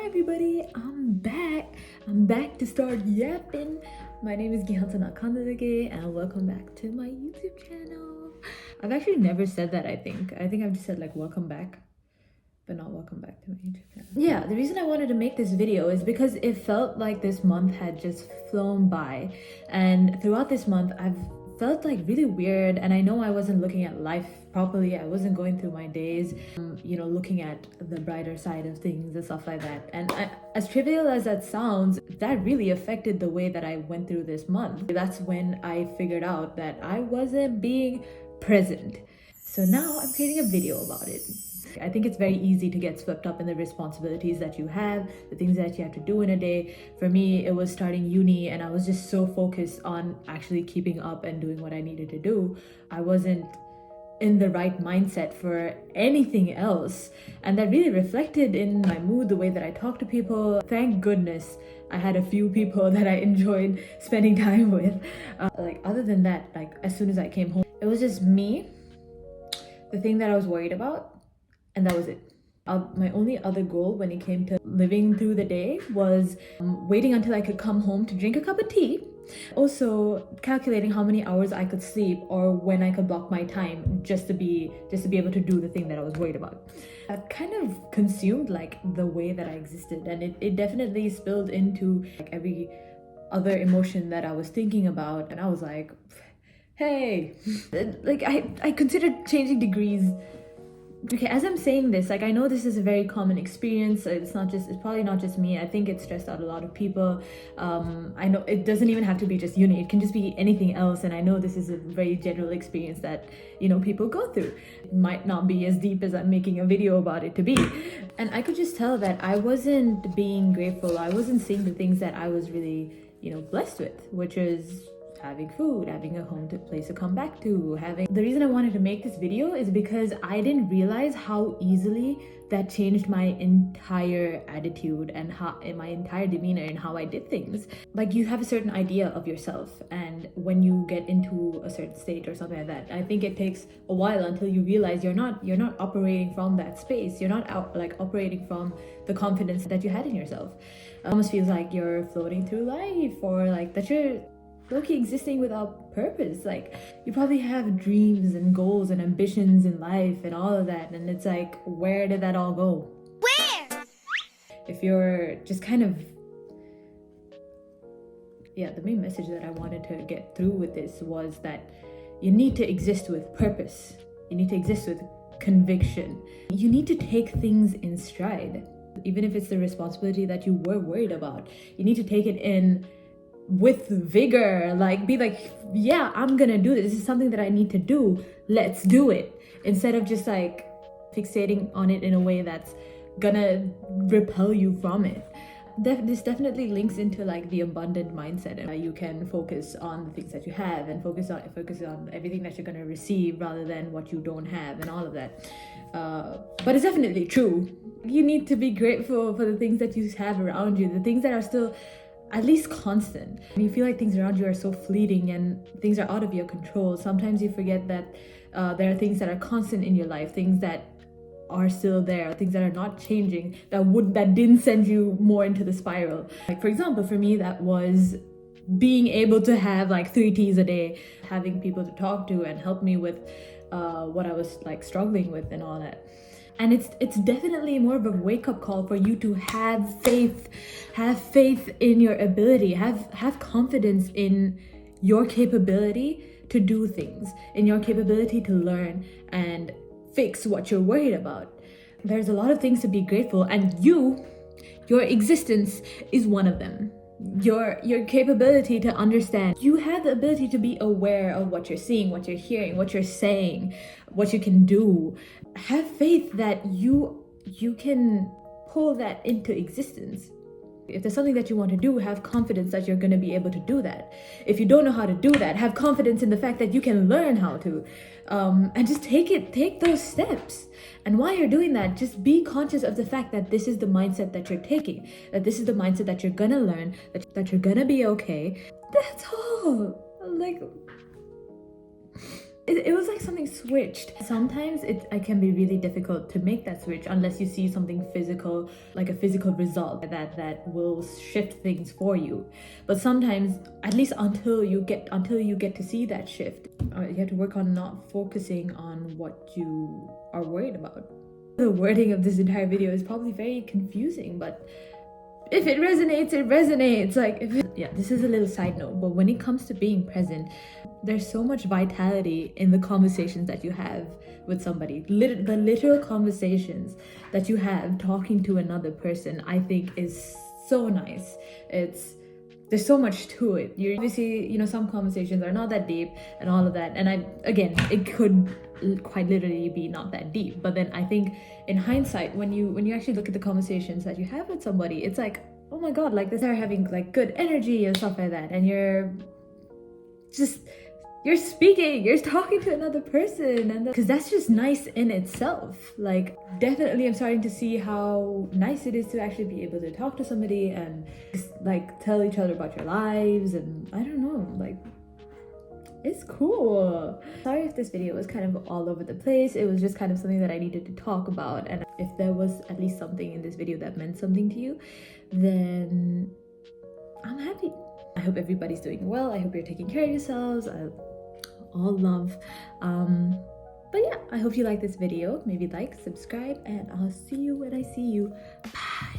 Hi everybody, I'm back. I'm back to start yapping. My name is Gihansan Akandadage and welcome back to my YouTube channel. I've actually never said that, I think. I've just said like welcome back, but not welcome back to my YouTube channel. Yeah, the reason I wanted to make this video is because it felt like this month had just flown by, and throughout this month I've felt like really weird, and I know I wasn't looking at life properly. I wasn't going through my days, looking at the brighter side of things and stuff like that. And as trivial as that sounds, that really affected the way that I went through this month. That's when I figured out that I wasn't being present. So now I'm creating a video about it. I think it's very easy to get swept up in the responsibilities that you have, the things that you have to do in a day. For me, it was starting uni and I was just so focused on actually keeping up and doing what I needed to do. I wasn't in the right mindset for anything else, and that really reflected in my mood, the way that I talk to people. Thank goodness I had a few people that I enjoyed spending time with. Other than that, as soon as I came home, it was just me, the thing that I was worried about, and that was it. My only other goal when it came to living through the day was waiting until I could come home to drink a cup of tea. Also calculating how many hours I could sleep or when I could block my time just to be able to do the thing that I was worried about. That kind of consumed the way that I existed, and it definitely spilled into every other emotion that I was thinking about. And I was like, hey, I considered changing degrees. Okay, as I'm saying this, I know this is a very common experience. It's probably not just me. I think it stressed out a lot of people. I know it doesn't even have to be just uni. It can just be anything else. And I know this is a very general experience that, people go through. It might not be as deep as I'm making a video about it to be. And I could just tell that I wasn't being grateful. I wasn't seeing the things that I was really, blessed with, which is having food, having a place to come back to, The reason I wanted to make this video is because I didn't realize how easily that changed my entire attitude and my entire demeanor and how I did things. You have a certain idea of yourself, and when you get into a certain state or something like that, I think it takes a while until you realize you're not operating from that space. You're not operating from the confidence that you had in yourself. It almost feels like you're floating through life, or that you're low-key existing without purpose. You probably have dreams and goals and ambitions in life and all of that, and it's where did that all go? Where? If you're just the main message that I wanted to get through with this was that you need to exist with purpose. You need to exist with conviction. You need to take things in stride. Even if it's the responsibility that you were worried about, you need to take it in with vigor. Yeah, I'm gonna do this. This is something that I need to do. Let's do it. Instead of just fixating on it in a way that's gonna repel you from it. This definitely links into the abundant mindset, and you can focus on the things that you have and focus on everything that you're gonna receive rather than what you don't have and all of that. But it's definitely true. You need to be grateful for the things that you have around you, the things that are still at least constant. When you feel like things around you are so fleeting and things are out of your control, sometimes you forget that there are things that are constant in your life, things that are still there, things that are not changing, that didn't send you more into the spiral. For example, for me, that was being able to have 3 teas a day, having people to talk to and help me with what I was struggling with and all that. And it's definitely more of a wake-up call for you to have faith in your ability, have confidence in your capability to do things, in your capability to learn and fix what you're worried about. There's a lot of things to be grateful, and your existence is one of them. Your capability to understand. You have the ability to be aware of what you're seeing, what you're hearing, what you're saying, what you can do. Have faith that you can pull that into existence. If there's something that you want to do, have confidence that you're going to be able to do that. If you don't know how to do that, have confidence in the fact that you can learn how to. And just take those steps. And while you're doing that, just be conscious of the fact that this is the mindset that you're taking, that this is the mindset that you're gonna learn, that you're gonna be okay. That's all. it was like something switched. Sometimes it can be really difficult to make that switch unless you see something physical, like a physical result that will shift things for you. But sometimes, at least until you get to see that shift, you have to work on not focusing on what you are worried about. The wording of this entire video is probably very confusing, but if it resonates, it resonates. Yeah, this is a little side note, but when it comes to being present, there's so much vitality in the conversations that you have with somebody. The literal conversations that you have talking to another person, I think, is so nice. There's so much to it. You obviously, some conversations are not that deep and all of that. And it could quite literally be not that deep. But then I think in hindsight, when you actually look at the conversations that you have with somebody, it's like, oh my God, like they're having like good energy and stuff like that. And you're speaking, you're talking to another person, and because that's just nice in itself. Like, definitely I'm starting to see how nice it is to actually be able to talk to somebody and just, like, tell each other about your lives, and I don't know, like, it's cool. Sorry if this video was kind of all over the place. It was just kind of something that I needed to talk about, and if there was at least something in this video that meant something to you, then I'm happy. I hope everybody's doing well. I hope you're taking care of yourselves. All love. But yeah, I hope you like this video. Maybe like, subscribe, and I'll see you when I see you. Bye.